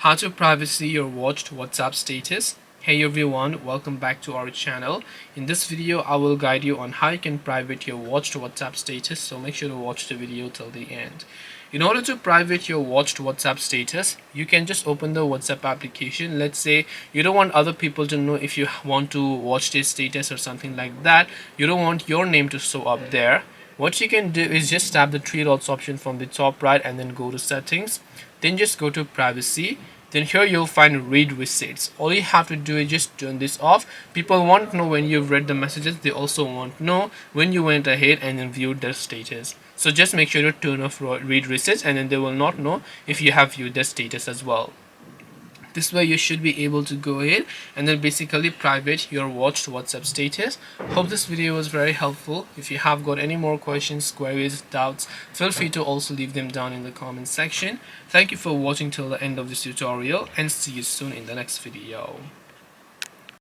How to privacy your watched WhatsApp status. Hey everyone, welcome back to our channel. In this video I will guide you on how you can private your watched WhatsApp status, so make sure to watch the video till the end. In order to private your watched WhatsApp status, you can just open the WhatsApp application. Let's say you don't want other people to know if you want to watch this status or something like that. You don't want your name to show up there. What you can do is just tap the three dots option from the top right and then go to settings. Then just go to privacy. Then here you'll find read receipts. All you have to do is just turn this off. People won't know when you've read the messages. They also won't know when you went ahead and then viewed their status. So just make sure to turn off read receipts, and then they will not know if you have viewed their status as well. This way you should be able to go ahead and then basically private your watched WhatsApp status. Hope this video was very helpful. If you have got any more questions, queries, doubts, feel free to also leave them down in the comment section. Thank you for watching till the end of this tutorial, and see you soon in the next video.